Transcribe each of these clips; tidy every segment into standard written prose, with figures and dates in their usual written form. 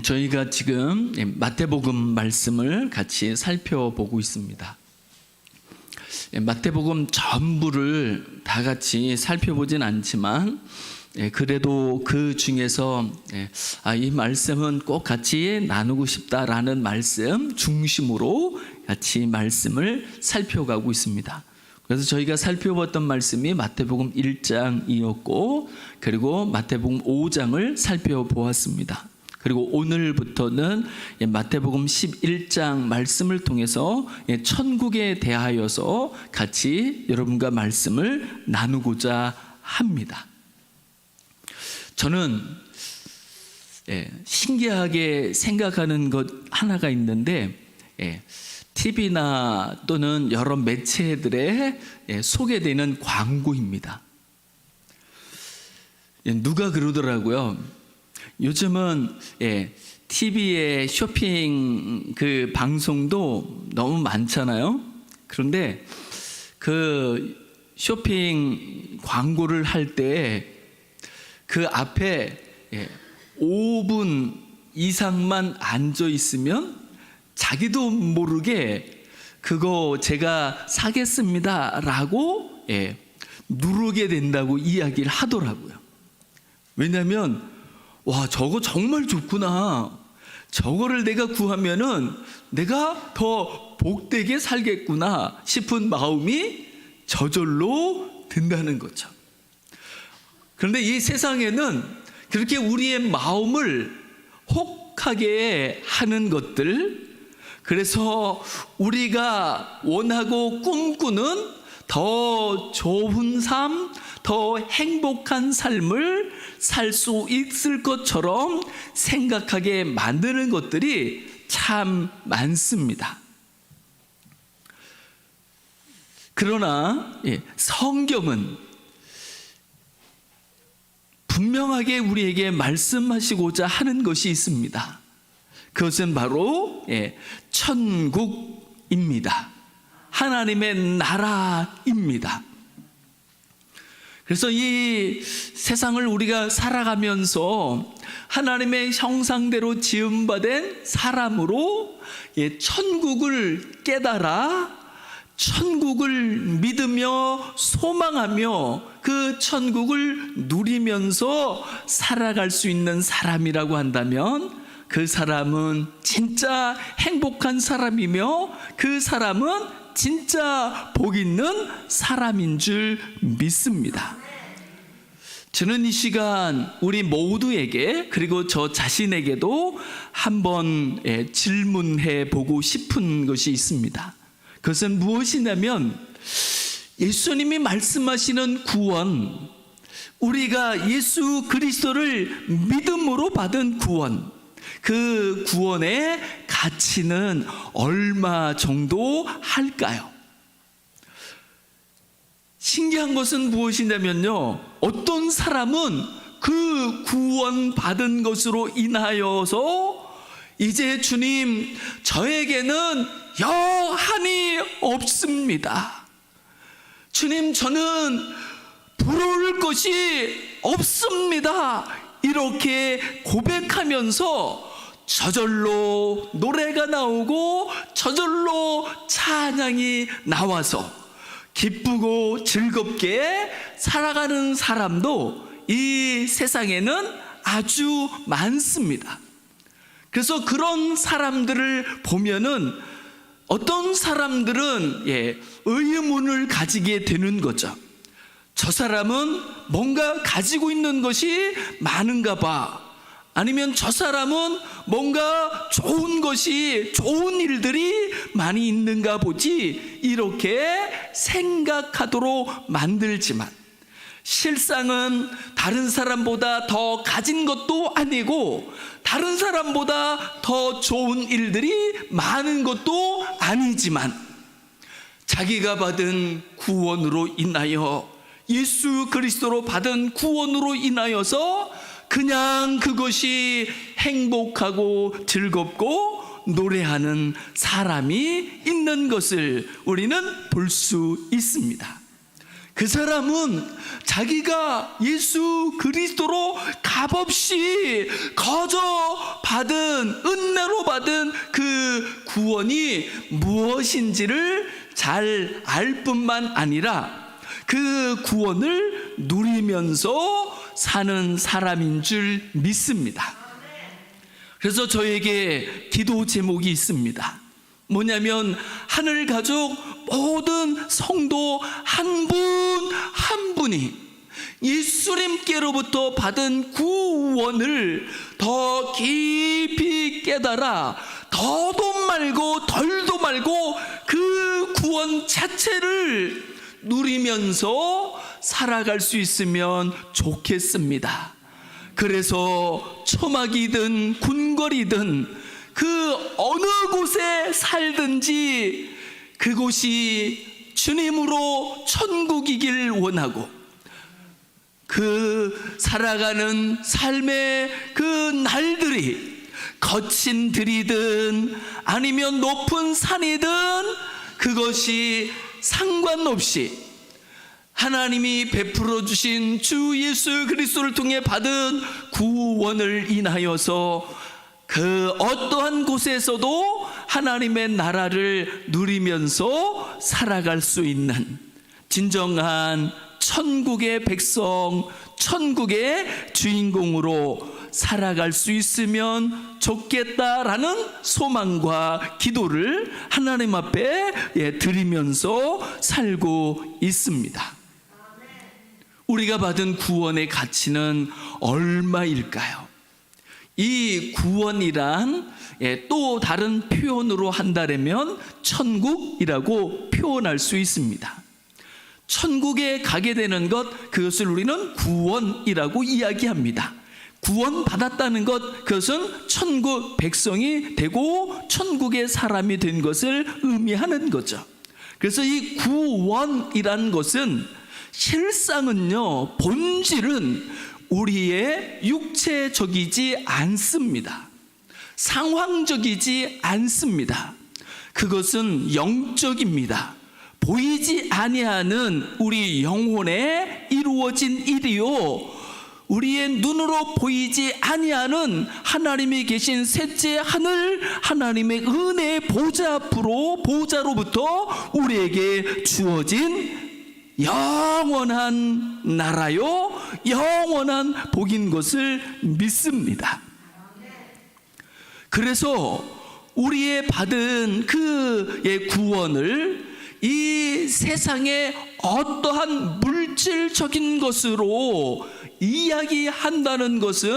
저희가 지금 마태복음 말씀을 같이 살펴보고 있습니다. 마태복음 전부를 다 같이 살펴보진 않지만 그래도 그 중에서 이 말씀은 꼭 같이 나누고 싶다라는 말씀 중심으로 같이 말씀을 살펴가고 있습니다. 그래서 저희가 살펴봤던 말씀이 마태복음 1장이었고 그리고 마태복음 5장을 살펴보았습니다. 그리고 오늘부터는 마태복음 11장 말씀을 통해서 천국에 대하여서 같이 여러분과 말씀을 나누고자 합니다. 저는 신기하게 생각하는 것 하나가 있는데 TV나 또는 여러 매체들에 소개되는 광고입니다. 누가 그러더라고요. 요즘은 TV에 쇼핑 그 방송도 너무 많잖아요. 그런데 그 쇼핑 광고를 할 때 그 앞에 5분 이상만 앉아 있으면 자기도 모르게 그거 제가 사겠습니다 라고 누르게 된다고 이야기를 하더라고요. 왜냐하면 와, 저거 정말 좋구나, 저거를 내가 구하면은 내가 더 복되게 살겠구나 싶은 마음이 저절로 든다는 거죠. 그런데 이 세상에는 그렇게 우리의 마음을 혹하게 하는 것들, 그래서 우리가 원하고 꿈꾸는 더 좋은 삶, 더 행복한 삶을 살 수 있을 것처럼 생각하게 만드는 것들이 참 많습니다. 그러나 성경은 분명하게 우리에게 말씀하시고자 하는 것이 있습니다. 그것은 바로 천국입니다. 하나님의 나라입니다. 그래서 이 세상을 우리가 살아가면서 하나님의 형상대로 지음받은 사람으로 천국을 깨달아 천국을 믿으며 소망하며 그 천국을 누리면서 살아갈 수 있는 사람이라고 한다면 그 사람은 진짜 행복한 사람이며 그 사람은 진짜 복 있는 사람인 줄 믿습니다. 저는 이 시간 우리 모두에게 그리고 저 자신에게도 한번 질문해 보고 싶은 것이 있습니다. 그것은 무엇이냐면 예수님이 말씀하시는 구원, 우리가 예수 그리스도를 믿음으로 받은 구원, 그 구원의 가치는 얼마 정도 할까요? 신기한 것은 무엇이냐면요, 어떤 사람은 그 구원 받은 것으로 인하여서 이제 주님, 저에게는 여한이 없습니다. 주님, 저는 부러울 것이 없습니다. 이렇게 고백하면서 저절로 노래가 나오고 저절로 찬양이 나와서 기쁘고 즐겁게 살아가는 사람도 이 세상에는 아주 많습니다. 그래서 그런 사람들을 보면은 어떤 사람들은 의문을 가지게 되는 거죠. 저 사람은 뭔가 가지고 있는 것이 많은가 봐. 아니면 저 사람은 뭔가 좋은 것이, 좋은 일들이 많이 있는가 보지, 이렇게 생각하도록 만들지만 실상은 다른 사람보다 더 가진 것도 아니고 다른 사람보다 더 좋은 일들이 많은 것도 아니지만 자기가 받은 구원으로 인하여, 예수 그리스도로 받은 구원으로 인하여서 그냥 그것이 행복하고 즐겁고 노래하는 사람이 있는 것을 우리는 볼 수 있습니다. 그 사람은 자기가 예수 그리스도로 값없이 거저 받은, 은혜로 받은 그 구원이 무엇인지를 잘 알 뿐만 아니라 그 구원을 누리면서 사는 사람인 줄 믿습니다. 그래서 저에게 기도 제목이 있습니다. 뭐냐면 하늘 가족 모든 성도 한 분 한 분이 예수님께로부터 받은 구원을 더 깊이 깨달아 더도 말고 덜도 말고 그 구원 자체를 누리면서 살아갈 수 있으면 좋겠습니다. 그래서 초막이든 군거리든 그 어느 곳에 살든지 그곳이 주님으로 천국이길 원하고, 그 살아가는 삶의 그 날들이 거친 들이든 아니면 높은 산이든 그것이 상관없이 하나님이 베풀어 주신 주 예수 그리스도를 통해 받은 구원을 인하여서 그 어떠한 곳에서도 하나님의 나라를 누리면서 살아갈 수 있는 진정한 천국의 백성, 천국의 주인공으로 살아갈 수 있으면 좋겠다라는 소망과 기도를 하나님 앞에 드리면서 살고 있습니다. 우리가 받은 구원의 가치는 얼마일까요? 이 구원이란 또 다른 표현으로 한다면 천국이라고 표현할 수 있습니다. 천국에 가게 되는 것, 그것을 우리는 구원이라고 이야기합니다. 구원받았다는 것, 그것은 천국 백성이 되고 천국의 사람이 된 것을 의미하는 거죠. 그래서 이 구원이란 것은 실상은요, 본질은 우리의 육체적이지 않습니다. 상황적이지 않습니다. 그것은 영적입니다. 보이지 아니하는 우리 영혼에 이루어진 일이요, 우리의 눈으로 보이지 아니하는 하나님이 계신 셋째 하늘 하나님의 은혜의 보좌로부터 우리에게 주어진 영원한 나라요, 영원한 복인 것을 믿습니다. 그래서 우리의 받은 그의 구원을 이 세상의 어떠한 물질적인 것으로 이야기한다는 것은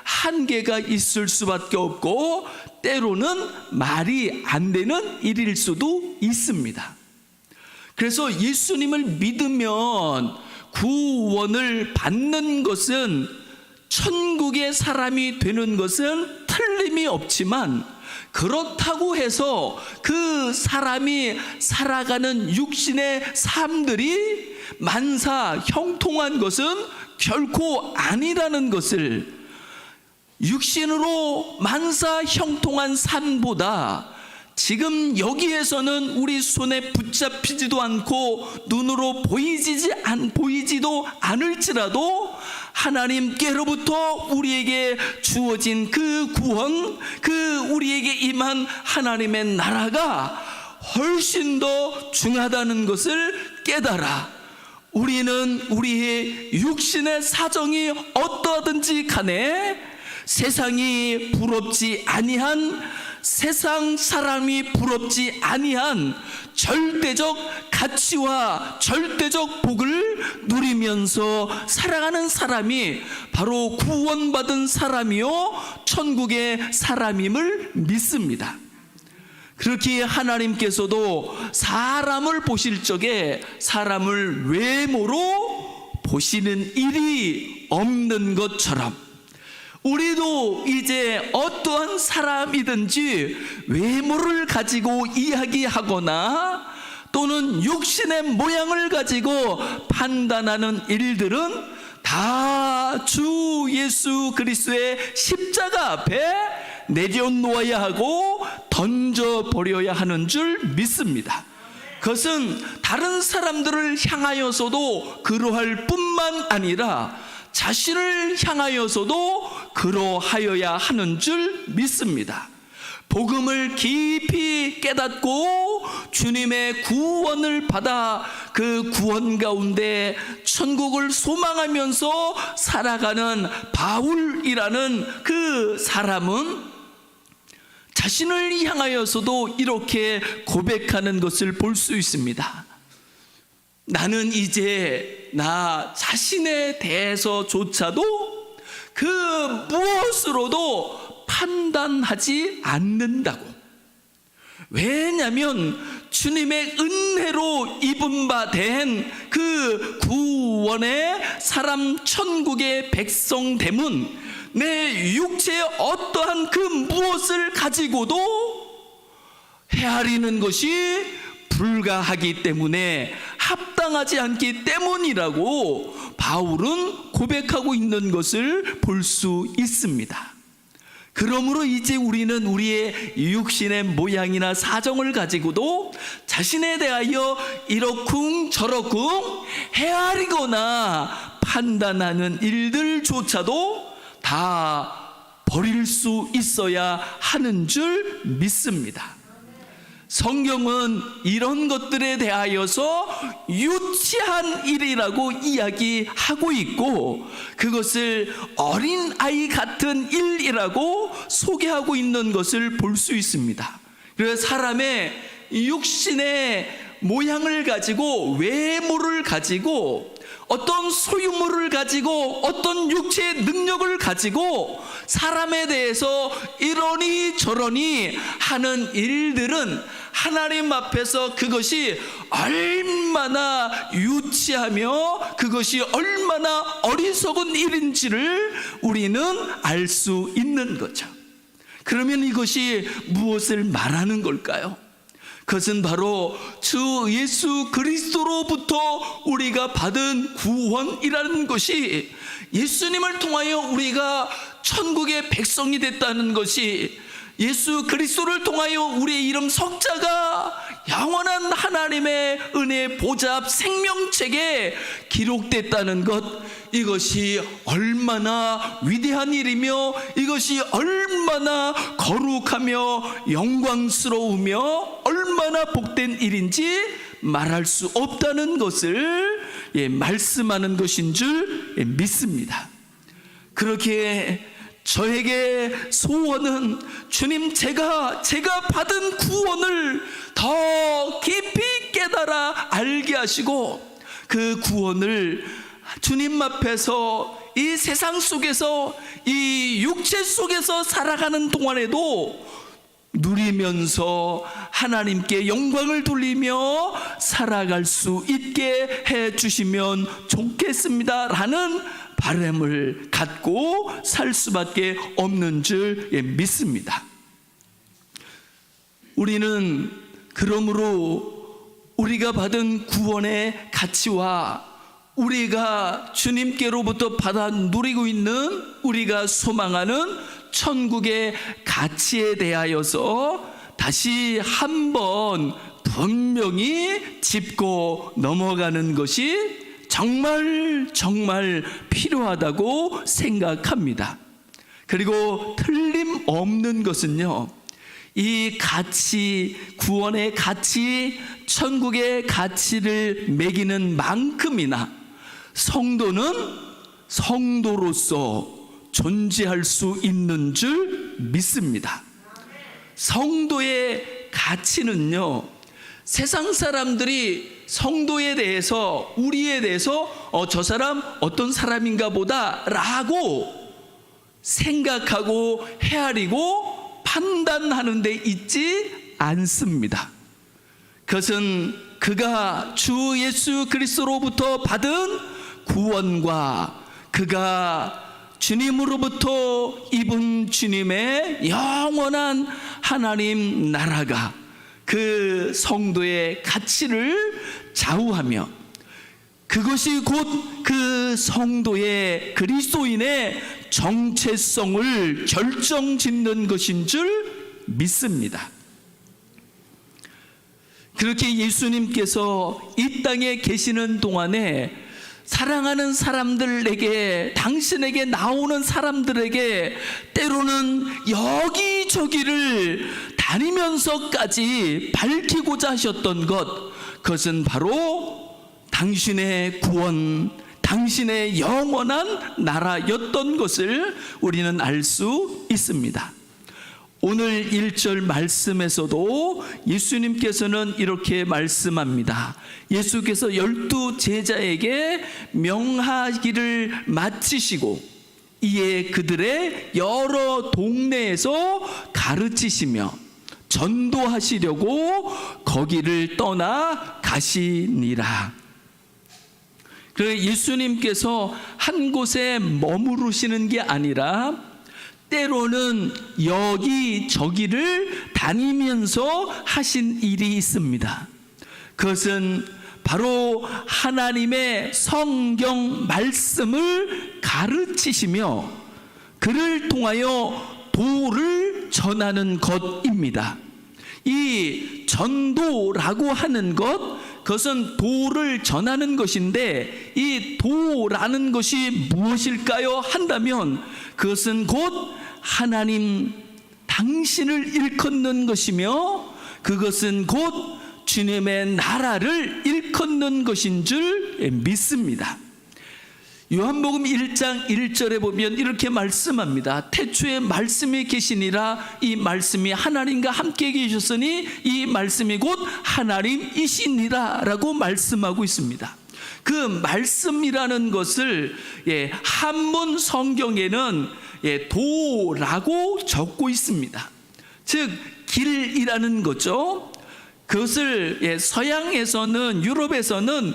한계가 있을 수밖에 없고 때로는 말이 안 되는 일일 수도 있습니다. 그래서 예수님을 믿으면 구원을 받는 것은, 천국의 사람이 되는 것은 틀림이 없지만, 그렇다고 해서 그 사람이 살아가는 육신의 삶들이 만사 형통한 것은 결코 아니라는 것을, 육신으로 만사 형통한 삶보다 지금 여기에서는 우리 손에 붙잡히지도 않고 눈으로 보이지도 않을지라도 하나님께로부터 우리에게 주어진 그 구원, 그 우리에게 임한 하나님의 나라가 훨씬 더 중하다는 것을 깨달아 우리는 우리의 육신의 사정이 어떠하든지 간에 세상이 부럽지 아니한, 세상 사람이 부럽지 아니한 절대적 가치와 절대적 복을 누리면서 살아가는 사람이 바로 구원받은 사람이요 천국의 사람임을 믿습니다. 그렇게 하나님께서도 사람을 보실 적에 사람을 외모로 보시는 일이 없는 것처럼 우리도 이제 어떠한 사람이든지 외모를 가지고 이야기하거나 또는 육신의 모양을 가지고 판단하는 일들은 다 주 예수 그리스도의 십자가 앞에 내려놓아야 하고 던져버려야 하는 줄 믿습니다. 그것은 다른 사람들을 향하여서도 그러할 뿐만 아니라 자신을 향하여서도 그러하여야 하는 줄 믿습니다. 복음을 깊이 깨닫고 주님의 구원을 받아 그 구원 가운데 천국을 소망하면서 살아가는 바울이라는 그 사람은 자신을 향하여서도 이렇게 고백하는 것을 볼 수 있습니다. 나는 이제 나 자신에 대해서조차도 그 무엇으로도 판단하지 않는다고. 왜냐하면 주님의 은혜로 입은 바 된 그 구원의 사람 천국의 백성됨은 내 육체의 어떠한 그 무엇을 가지고도 헤아리는 것이 불가하기 때문에 합당하지 않기 때문이라고 바울은 고백하고 있는 것을 볼 수 있습니다. 그러므로 이제 우리는 우리의 육신의 모양이나 사정을 가지고도 자신에 대하여 이러쿵 저러쿵 헤아리거나 판단하는 일들조차도 다 버릴 수 있어야 하는 줄 믿습니다. 성경은 이런 것들에 대하여서 유치한 일이라고 이야기하고 있고 그것을 어린아이 같은 일이라고 소개하고 있는 것을 볼 수 있습니다. 그래서 사람의 육신의 모양을 가지고 외모를 가지고 어떤 소유물을 가지고 어떤 육체의 능력을 가지고 사람에 대해서 이러니 저러니 하는 일들은 하나님 앞에서 그것이 얼마나 유치하며 그것이 얼마나 어리석은 일인지를 우리는 알 수 있는 거죠. 그러면 이것이 무엇을 말하는 걸까요? 그것은 바로 주 예수 그리스도로부터 우리가 받은 구원이라는 것이 예수님을 통하여 우리가 천국의 백성이 됐다는 것이 예수 그리스도를 통하여 우리의 이름 석자가 영원한 하나님의 은혜 보좌 앞 생명책에 기록됐다는 것, 이것이 얼마나 위대한 일이며 이것이 얼마나 거룩하며 영광스러우며 얼마나 복된 일인지 말할 수 없다는 것을 말씀하는 것인 줄 믿습니다. 그렇게 저에게 소원은 주님 제가 받은 구원을 더 깊이 깨달아 알게 하시고 그 구원을 주님 앞에서 이 세상 속에서 이 육체 속에서 살아가는 동안에도 누리면서 하나님께 영광을 돌리며 살아갈 수 있게 해 주시면 좋겠습니다 라는 바람을 갖고 살 수밖에 없는 줄 믿습니다. 우리는 그러므로 우리가 받은 구원의 가치와 우리가 주님께로부터 받아 누리고 있는 우리가 소망하는 천국의 가치에 대하여서 다시 한번 분명히 짚고 넘어가는 것이 정말 필요하다고 생각합니다. 그리고 틀림없는 것은요, 이 가치, 구원의 가치, 천국의 가치를 매기는 만큼이나 성도는 성도로서 존재할 수 있는 줄 믿습니다. 성도의 가치는요, 세상 사람들이 성도에 대해서, 우리에 대해서 저 사람 어떤 사람인가 보다 라고 생각하고 헤아리고 판단하는 데 있지 않습니다. 그것은 그가 주 예수 그리스도로부터 받은 구원과 그가 주님으로부터 입은 주님의 영원한 하나님 나라가 그 성도의 가치를 좌우하며 그것이 곧 그 성도의 그리스도인의 정체성을 결정짓는 것인 줄 믿습니다. 그렇게 예수님께서 이 땅에 계시는 동안에 사랑하는 사람들에게, 당신에게 나오는 사람들에게 때로는 여기저기를 다니면서까지 밝히고자 하셨던 것, 그것은 바로 당신의 구원, 당신의 영원한 나라였던 것을 우리는 알 수 있습니다. 오늘 1절 말씀에서도 예수님께서는 이렇게 말씀합니다. 예수께서 12 제자에게 명하기를 마치시고 이에 그들의 여러 동네에서 가르치시며 전도하시려고 거기를 떠나 가시니라. 그래서 예수님께서 한 곳에 머무르시는 게 아니라 때로는 여기저기를 다니면서 하신 일이 있습니다. 그것은 바로 하나님의 성경 말씀을 가르치시며 그를 통하여 도를 전하는 것입니다. 이 전도라고 하는 것, 그것은 도를 전하는 것인데, 이 도라는 것이 무엇일까요? 한다면 그것은 곧 하나님 당신을 일컫는 것이며, 그것은 곧 주님의 나라를 일컫는 것인 줄 믿습니다. 요한복음 1장 1절에 보면 이렇게 말씀합니다. 태초에 말씀이 계시니라. 이 말씀이 하나님과 함께 계셨으니 이 말씀이 곧 하나님이시니라 라고 말씀하고 있습니다. 그 말씀이라는 것을 한문 성경에는 도라고 적고 있습니다. 즉 길이라는 거죠. 그것을 서양에서는, 유럽에서는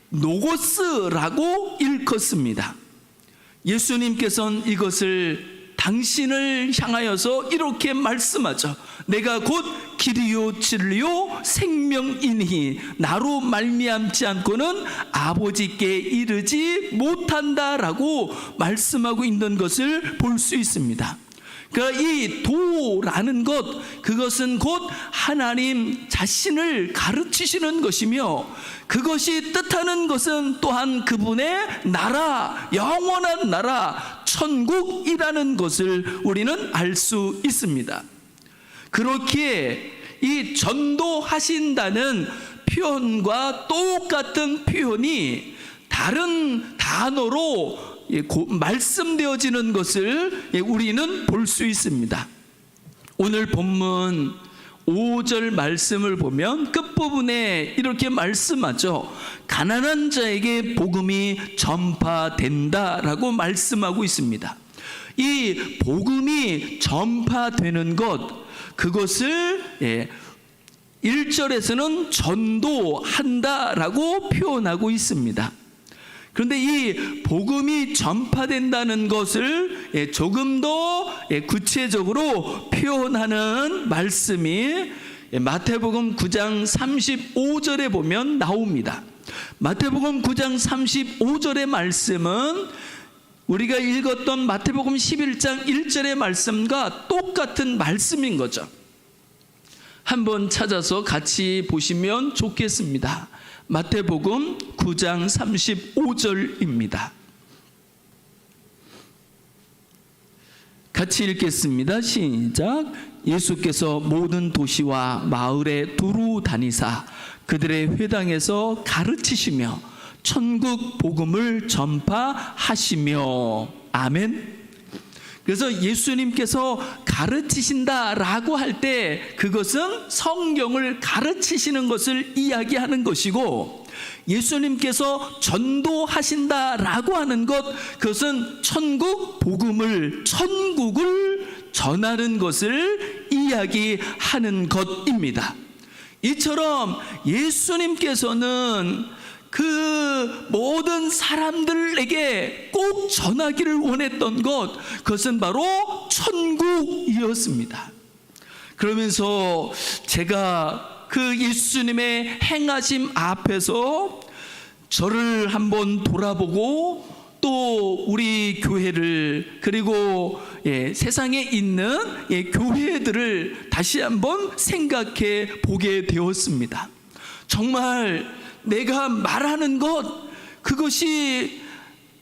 노고스라고 일컫습니다. 예수님께서는 이것을 당신을 향하여서 이렇게 말씀하죠. 내가 곧 길이요 진리요 생명이니 나로 말미암지 않고는 아버지께 이르지 못한다라고 말씀하고 있는 것을 볼 수 있습니다. 그러니까 이 도라는 것, 그것은 곧 하나님 자신을 가르치시는 것이며, 그것이 뜻하는 것은 또한 그분의 나라, 영원한 나라, 천국이라는 것을 우리는 알 수 있습니다. 그렇기에 이 전도하신다는 표현과 똑같은 표현이 다른 단어로 말씀되어지는 것을 우리는 볼 수 있습니다. 오늘 본문 5절 말씀을 보면 끝부분에 이렇게 말씀하죠. 가난한 자에게 복음이 전파된다라고 말씀하고 있습니다. 이 복음이 전파되는 것, 그것을 1절에서는 전도한다라고 표현하고 있습니다. 그런데 이 복음이 전파된다는 것을 조금 더 구체적으로 표현하는 말씀이 마태복음 9장 35절에 보면 나옵니다. 마태복음 9장 35절의 말씀은 우리가 읽었던 마태복음 11장 1절의 말씀과 똑같은 말씀인 거죠. 한번 찾아서 같이 보시면 좋겠습니다. 마태복음 9장 35절입니다. 같이 읽겠습니다. 시작. 예수께서 모든 도시와 마을에 두루 다니사 그들의 회당에서 가르치시며 천국 복음을 전파하시며. 아멘. 그래서 예수님께서 가르치신다라고 할 때 그것은 성경을 가르치시는 것을 이야기하는 것이고, 예수님께서 전도하신다라고 하는 것, 그것은 천국 복음을, 천국을 전하는 것을 이야기하는 것입니다. 이처럼 예수님께서는 그 모든 사람들에게 꼭 전하기를 원했던 것, 그것은 바로 천국이었습니다. 그러면서 제가 그 예수님의 행하심 앞에서 저를 한번 돌아보고 또 우리 교회를, 그리고 세상에 있는 교회들을 다시 한번 생각해 보게 되었습니다. 정말 내가 말하는 것, 그것이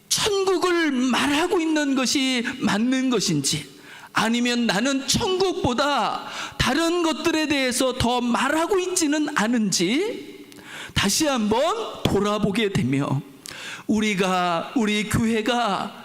천국을 말하고 있는 것이 맞는 것인지, 아니면 나는 천국보다 다른 것들에 대해서 더 말하고 있지는 않은지 다시 한번 돌아보게 되며, 우리 교회가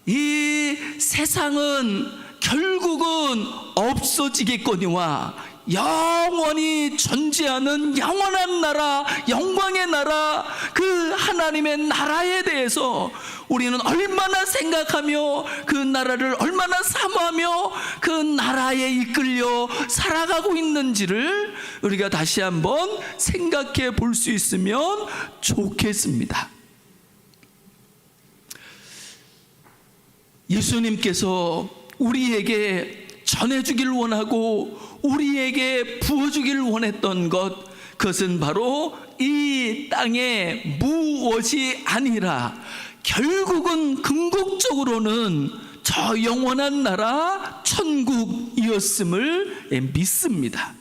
이 세상은 결국은 없어지겠거니와 영원히 존재하는 영원한 나라, 영광의 나라, 그 하나님의 나라에 대해서 우리는 얼마나 생각하며 그 나라를 얼마나 사모하며 그 나라에 이끌려 살아가고 있는지를 우리가 다시 한번 생각해 볼 수 있으면 좋겠습니다. 예수님께서 우리에게 전해주길 원하고 우리에게 부어주길 원했던 것, 그것은 바로 이 땅에 무엇이 아니라 결국은 궁극적으로는 저 영원한 나라 천국이었음을 믿습니다.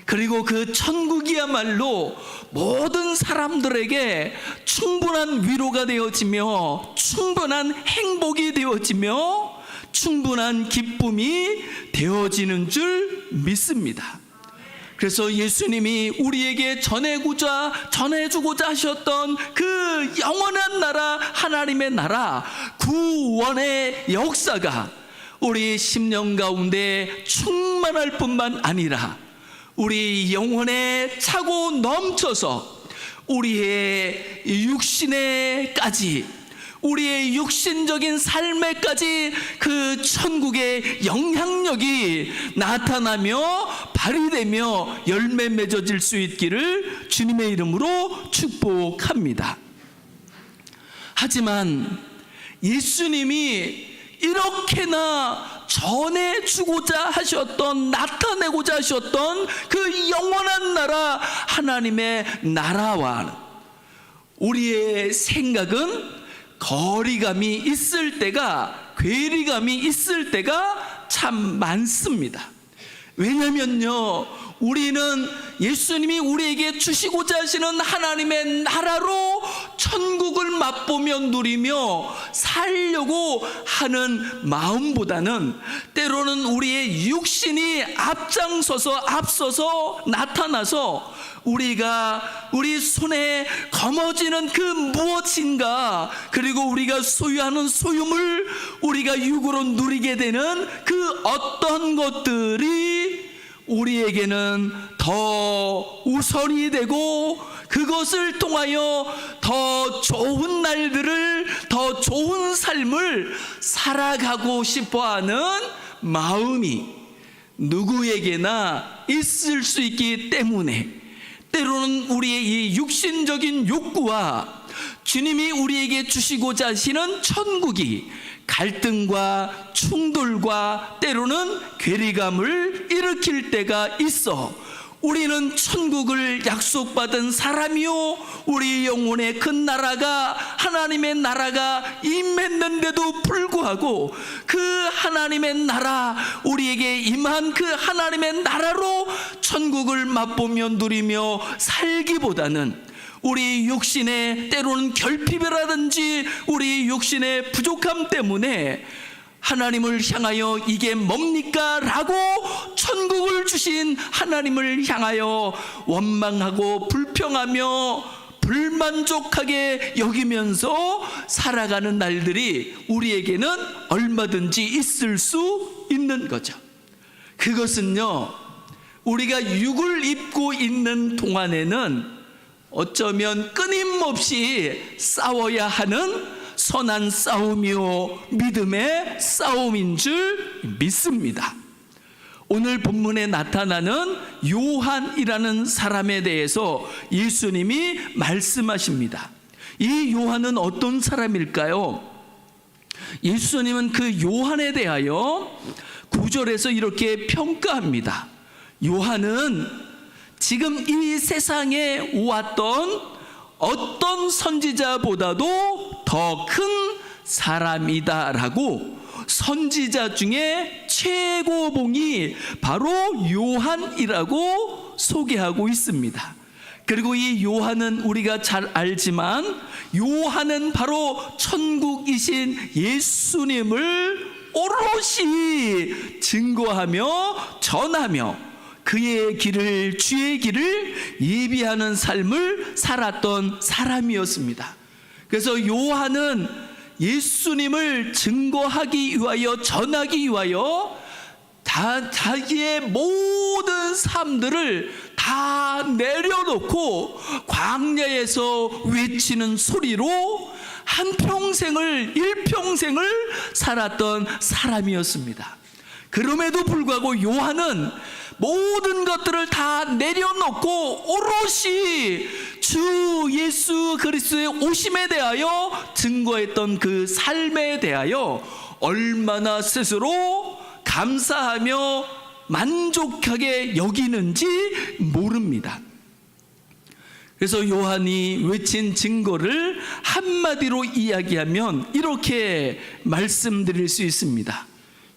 그리고 그 천국이야말로 모든 사람들에게 충분한 위로가 되어지며 충분한 행복이 되어지며 충분한 기쁨이 되어지는 줄 믿습니다. 그래서 예수님이 우리에게 전해주고자 하셨던 그 영원한 나라, 하나님의 나라, 구원의 역사가 우리 심령 가운데 충만할 뿐만 아니라 우리 영혼에 차고 넘쳐서 우리의 육신에까지, 우리의 육신적인 삶에까지 그 천국의 영향력이 나타나며 발휘되며 열매 맺어질 수 있기를 주님의 이름으로 축복합니다. 하지만 예수님이 이렇게나 전해주고자 하셨던, 나타내고자 하셨던 그 영원한 나라, 하나님의 나라와 우리의 생각은 거리감이 있을 때가, 괴리감이 있을 때가 참 많습니다. 왜냐면요, 우리는 예수님이 우리에게 주시고자 하시는 하나님의 나라로 천국을 맛보며 누리며 살려고 하는 마음보다는 때로는 우리의 육신이 앞서서 나타나서 우리 손에 거머쥐는 그 무엇인가, 그리고 우리가 소유하는 소유물, 우리가 육으로 누리게 되는 그 어떤 것들이 우리에게는 더 우선이 되고 그것을 통하여 더 좋은 날들을, 더 좋은 삶을 살아가고 싶어하는 마음이 누구에게나 있을 수 있기 때문에 때로는 우리의 이 육신적인 욕구와 주님이 우리에게 주시고자 하시는 천국이 갈등과 충돌과 때로는 괴리감을 일으킬 때가 있어 우리는 천국을 약속받은 사람이요, 우리 영혼의 그 나라가, 하나님의 나라가 임했는데도 불구하고 그 하나님의 나라, 우리에게 임한 그 하나님의 나라로 천국을 맛보며 누리며 살기보다는 우리 육신의 때로는 결핍이라든지 우리 육신의 부족함 때문에 하나님을 향하여 이게 뭡니까? 라고 천국을 주신 하나님을 향하여 원망하고 불평하며 불만족하게 여기면서 살아가는 날들이 우리에게는 얼마든지 있을 수 있는 거죠. 그것은요, 우리가 육을 입고 있는 동안에는 어쩌면 끊임없이 싸워야 하는 선한 싸움이요 믿음의 싸움인 줄 믿습니다. 오늘 본문에 나타나는 요한이라는 사람에 대해서 예수님이 말씀하십니다. 이 요한은 어떤 사람일까요? 예수님은 그 요한에 대하여 9절에서 이렇게 평가합니다. 요한은 지금 이 세상에 왔던 어떤 선지자보다도 더 큰 사람이다라고, 선지자 중에 최고봉이 바로 요한이라고 소개하고 있습니다. 그리고 이 요한은 우리가 잘 알지만 요한은 바로 천국이신 예수님을 오롯이 증거하며 전하며 그의 길을, 주의 길을 예비하는 삶을 살았던 사람이었습니다. 그래서 요한은 예수님을 증거하기 위하여, 전하기 위하여 자기의 모든 삶들을 다 내려놓고 광야에서 외치는 소리로 일평생을 살았던 사람이었습니다. 그럼에도 불구하고 요한은 모든 것들을 다 내려놓고 오롯이 주 예수 그리스도의 오심에 대하여 증거했던 그 삶에 대하여 얼마나 스스로 감사하며 만족하게 여기는지 모릅니다. 그래서 요한이 외친 증거를 한마디로 이야기하면 이렇게 말씀드릴 수 있습니다.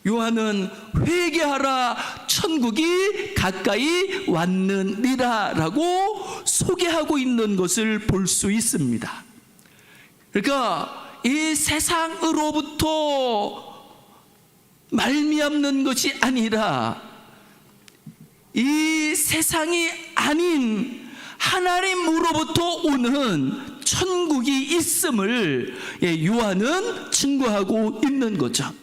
요한은 회개하라, 천국이 가까이 왔느니라 라고 소개하고 있는 것을 볼 수 있습니다. 그러니까 이 세상으로부터 말미암는 것이 아니라 이 세상이 아닌 하나님으로부터 오는 천국이 있음을 요한은 증거하고 있는 거죠.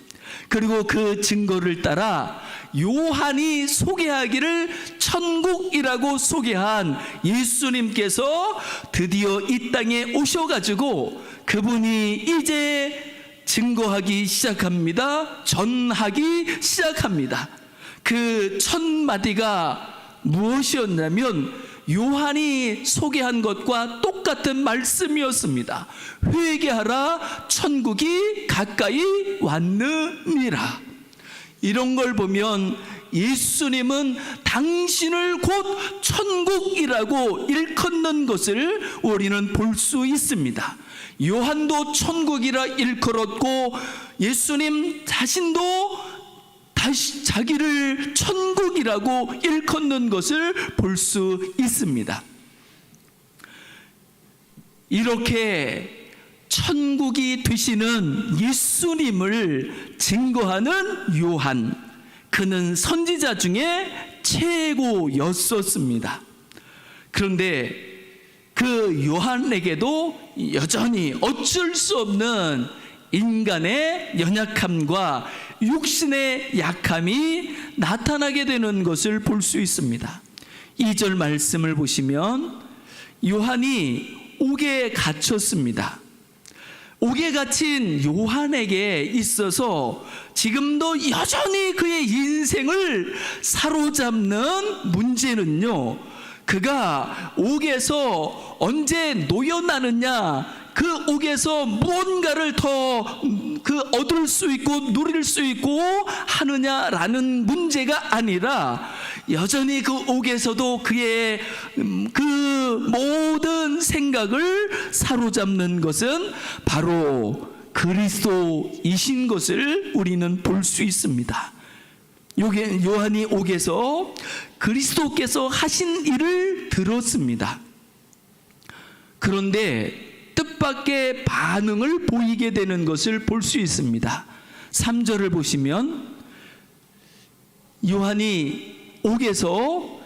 그리고 그 증거를 따라 요한이 소개하기를 천국이라고 소개한 예수님께서 드디어 이 땅에 오셔가지고 그분이 이제 증거하기 시작합니다. 전하기 시작합니다. 그 첫 마디가 무엇이었냐면 요한이 소개한 것과 똑같은 말씀이었습니다. 회개하라, 천국이 가까이 왔느니라. 이런 걸 보면 예수님은 당신을 곧 천국이라고 일컫는 것을 우리는 볼 수 있습니다. 요한도 천국이라 일컬었고 예수님 자신도 다시 자기를 천국이라고 일컫는 것을 볼 수 있습니다. 이렇게 천국이 되시는 예수님을 증거하는 요한, 그는 선지자 중에 최고였었습니다. 그런데 그 요한에게도 여전히 어쩔 수 없는 인간의 연약함과 육신의 약함이 나타나게 되는 것을 볼 수 있습니다. 2절 말씀을 보시면 요한이 옥에 갇혔습니다. 옥에 갇힌 요한에게 있어서 지금도 여전히 그의 인생을 사로잡는 문제는요, 그가 옥에서 언제 놓여나느냐, 그 옥에서 무언가를 더 얻을 수 있고 누릴 수 있고 하느냐라는 문제가 아니라 여전히 그 옥에서도 그의 그 모든 생각을 사로잡는 것은 바로 그리스도이신 것을 우리는 볼 수 있습니다. 요한이 옥에서 그리스도께서 하신 일을 들었습니다. 그런데 뜻밖의 반응을 보이게 되는 것을 볼 수 있습니다. 3절을 보시면 요한이 옥에서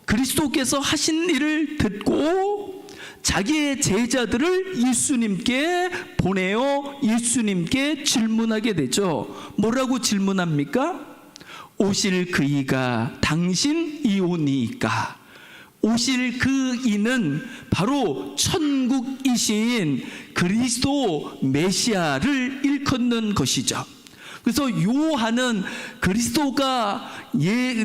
그리스도께서 하신 일을 듣고 자기의 제자들을 예수님께 보내어 예수님께 질문하게 되죠. 뭐라고 질문합니까? 오실 그 이가 당신이오니까. 오실 그 이는 바로 천국이신 그리스도 메시아를 일컫는 것이죠. 그래서 요한은 그리스도가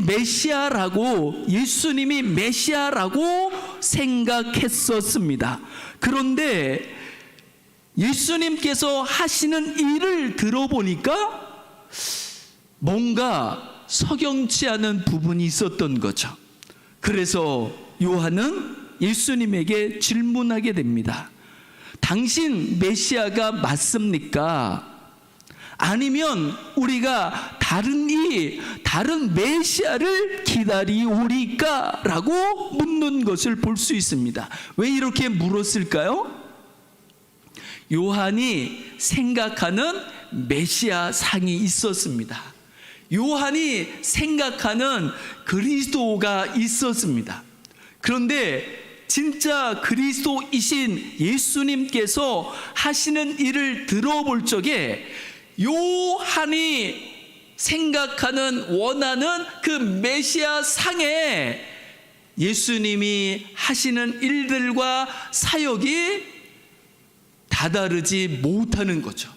메시아라고, 예수님이 메시아라고 생각했었습니다. 그런데 예수님께서 하시는 일을 들어보니까 뭔가 석연치 않은 부분이 있었던 거죠. 그래서 요한은 예수님에게 질문하게 됩니다. 당신 메시아가 맞습니까? 아니면 우리가 다른 메시아를 기다리오리까? 라고 묻는 묻는 것을 볼 수 있습니다. 왜 이렇게 물었을까요? 요한이 생각하는 메시아 상이 있었습니다. 요한이 생각하는 그리스도가 있었습니다. 그런데 진짜 그리스도이신 예수님께서 하시는 일을 들어볼 적에 요한이 생각하는 원하는 그 메시아 상에 예수님이 하시는 일들과 사역이 다다르지 못하는 거죠.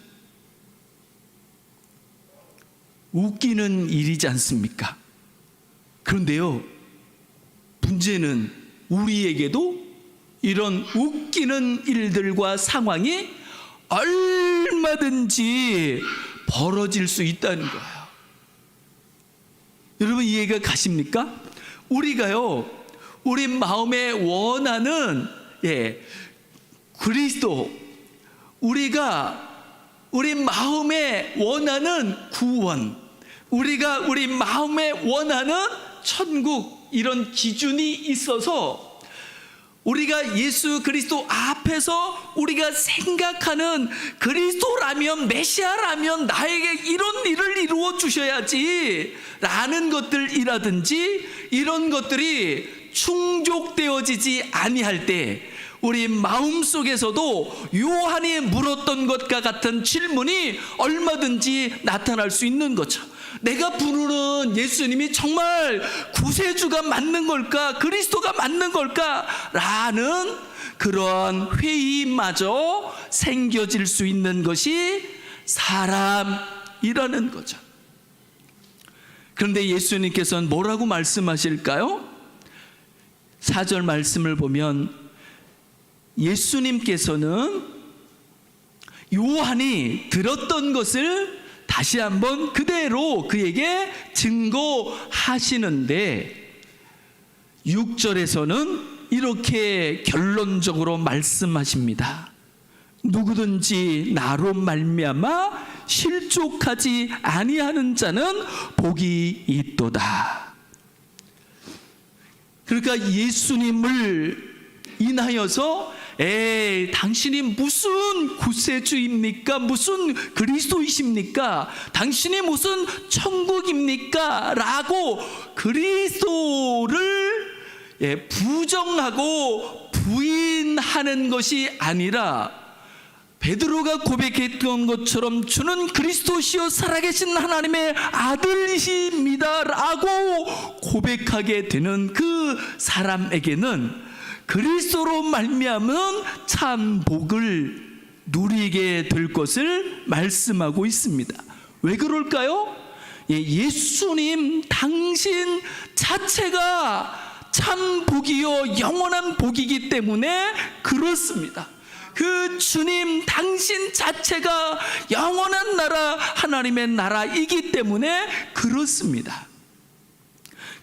웃기는 일이지 않습니까? 그런데요, 문제는 우리에게도 이런 웃기는 일들과 상황이 얼마든지 벌어질 수 있다는 거예요. 여러분 이해가 가십니까? 우리가요, 우리 마음에 원하는 그리스도, 우리가 우리 마음에 원하는 구원, 우리가 우리 마음에 원하는 천국, 이런 기준이 있어서 우리가 예수 그리스도 앞에서 우리가 생각하는 그리스도라면, 메시아라면 나에게 이런 일을 이루어 주셔야지 라는 것들이라든지 이런 것들이 충족되어지지 아니할 때 우리 마음속에서도 요한이 물었던 것과 같은 질문이 얼마든지 나타날 수 있는 거죠. 내가 부르는 예수님이 정말 구세주가 맞는 걸까? 그리스도가 맞는 걸까? 라는 그런 회의마저 생겨질 수 있는 것이 사람이라는 거죠. 그런데 예수님께서는 뭐라고 말씀하실까요? 4절 말씀을 보면 예수님께서는 요한이 들었던 것을 다시 한번 그대로 그에게 증거하시는데 6절에서는 이렇게 결론적으로 말씀하십니다. 누구든지 나로 말미암아 실족하지 아니하는 자는 복이 있도다. 그러니까 예수님을 인하여서 당신이 무슨 구세주입니까? 무슨 그리스도이십니까? 당신이 무슨 천국입니까? 라고 그리스도를 부정하고 부인하는 것이 아니라 베드로가 고백했던 것처럼 주는 그리스도시요 살아계신 하나님의 아들이십니다 라고 고백하게 되는 그 사람에게는 그리스도로 말미암은 참 복을 누리게 될 것을 말씀하고 있습니다. 왜 그럴까요? 예수님 당신 자체가 참 복이요 영원한 복이기 때문에 그렇습니다. 그 주님 당신 자체가 영원한 나라, 하나님의 나라이기 때문에 그렇습니다.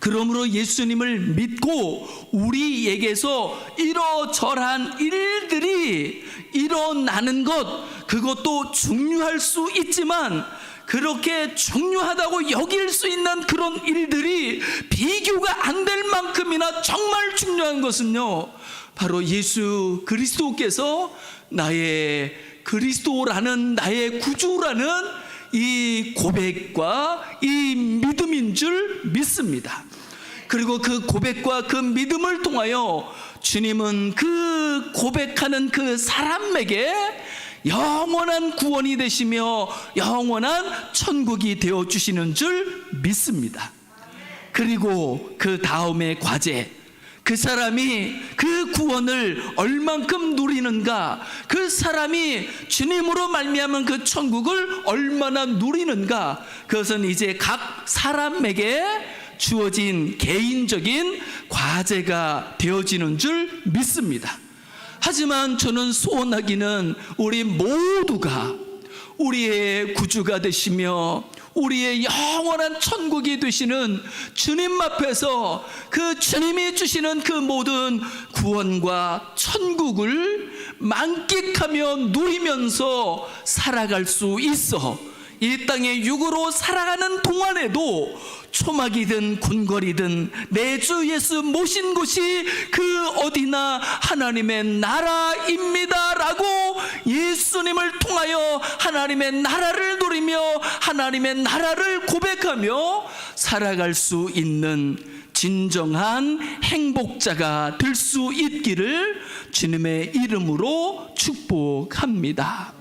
그러므로 예수님을 믿고 우리에게서 이러저러한 일들이 일어나는 것, 그것도 중요할 수 있지만 그렇게 중요하다고 여길 수 있는 그런 일들이 비교가 안 될 만큼이나 정말 중요한 것은요, 바로 예수 그리스도께서 나의 그리스도라는, 나의 구주라는 이 고백과 이 믿음인 줄 믿습니다. 그리고 그 고백과 그 믿음을 통하여 주님은 그 고백하는 그 사람에게 영원한 구원이 되시며 영원한 천국이 되어 주시는 줄 믿습니다. 그리고 그 다음의 과제, 그 사람이 그 구원을 얼만큼 누리는가, 그 사람이 주님으로 말미암은 그 천국을 얼마나 누리는가, 그것은 이제 각 사람에게 주어진 개인적인 과제가 되어지는 줄 믿습니다. 하지만 저는 소원하기는 우리 모두가 우리의 구주가 되시며 우리의 영원한 천국이 되시는 주님 앞에서 그 주님이 주시는 그 모든 구원과 천국을 만끽하며 누리면서 살아갈 수 있어 이 땅에 육으로 살아가는 동안에도 초막이든 궁궐이든 내 주 예수 모신 곳이 그 어디나 하나님의 나라입니다 라고 예수님을 통하여 하나님의 나라를 누리며 하나님의 나라를 고백하며 살아갈 수 있는 진정한 행복자가 될 수 있기를 주님의 이름으로 축복합니다.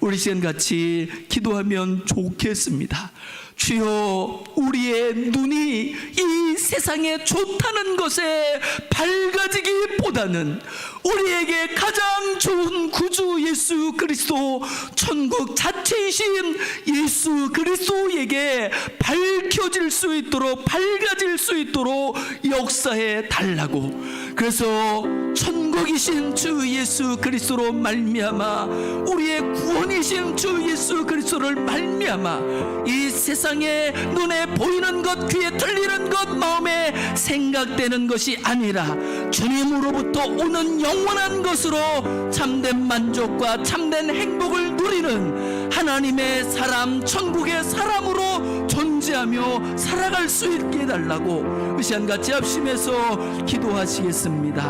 우리 시간 같이 기도하면 좋겠습니다. 주여, 우리의 눈이 이 세상에 좋다는 것에 밝아지기보다는 우리에게 가장 좋은 구주 예수 그리스도, 천국 자체이신 예수 그리스도에게 밝혀질 수 있도록, 밝아질 수 있도록 역사해 달라고. 그래서 천국이신 주 예수 그리스도로 말미암아, 우리의 구원이신 주 예수 그리스도를 말미암아 이 세상에 눈에 보이는 것, 귀에 들리는 것, 마음에 생각되는 것이 아니라 주님으로부터 오는 영원한 것으로 참된 만족과 참된 행복을 누리는 하나님의 사람, 천국의 사람으로 존재하며 살아갈 수 있게 해달라고 이 시간 같이 합심해서 기도하시겠습니다.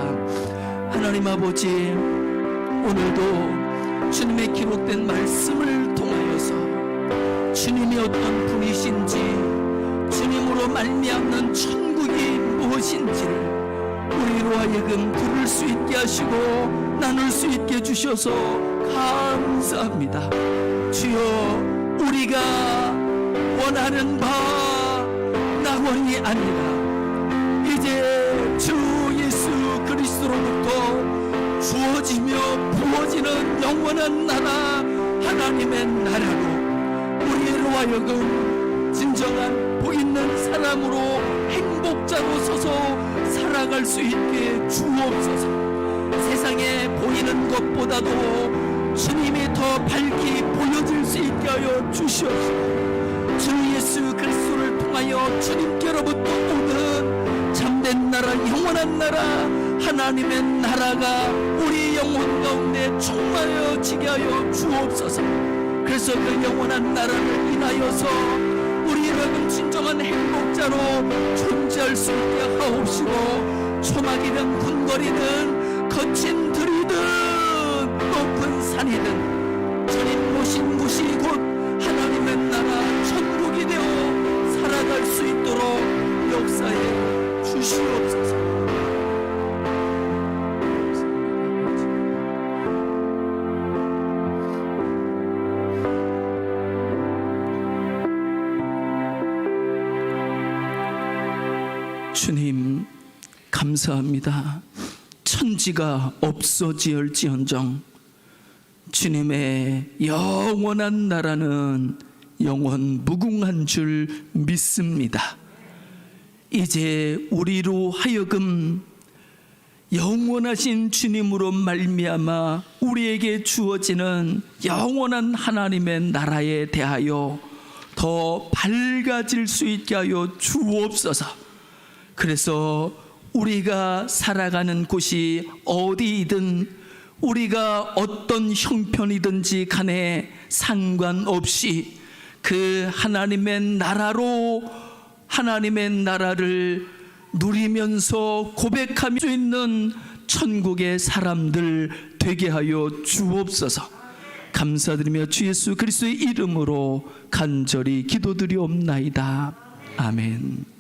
하나님 아버지, 오늘도 주님의 기록된 말씀을 통하여서 주님이 어떤 분이신지, 주님으로 말미암는 천국이 무엇인지를 우리로 하여금 들을 수 있게 하시고 나눌 수 있게 해주셔서 감사합니다. 주여, 우리가 원하는 바 낙원이 아니라 이제 주 예수 그리스도로부터 주어지며 부어지는 영원한 나라, 하나님의 나라로 우리로 하여금 진정한 복 있는 사람으로, 행복자로 서서 살아갈 수 있게 주옵소서. 세상에 보이는 것보다도 주님이 더 밝히 보여질 수 있게 하여 주시옵소서. 주 예수 그리스도를 통하여 주님께로부터 오는 참된 나라, 영원한 나라, 하나님의 나라가 우리 영혼 가운데 충만해지게 하여 주옵소서. 그래서 그 영원한 나라를 인하여서 우리라는 진정한 행복자로 존재할 수 있게 하옵시고, 초막이든 궁궐이든 거친 들이든 높은 산이든 주님 모신 곳이 곧 하나님의 나라, 천국이 되어 살아갈 수 있도록 역사해 주시옵소서. 주님, 감사합니다. 천지가 없어지을지언정 주님의 영원한 나라는 영원 무궁한 줄 믿습니다. 이제 우리로 하여금 영원하신 주님으로 말미암아 우리에게 주어지는 영원한 하나님의 나라에 대하여 더 밝아질 수 있게 하여 주옵소서. 그래서 우리가 살아가는 곳이 어디이든, 우리가 어떤 형편이든지 간에 상관없이 그 하나님의 나라로, 하나님의 나라를 누리면서 고백할 수 있는 천국의 사람들 되게 하여 주옵소서. 감사드리며 주 예수 그리스도의 이름으로 간절히 기도드리옵나이다. 아멘.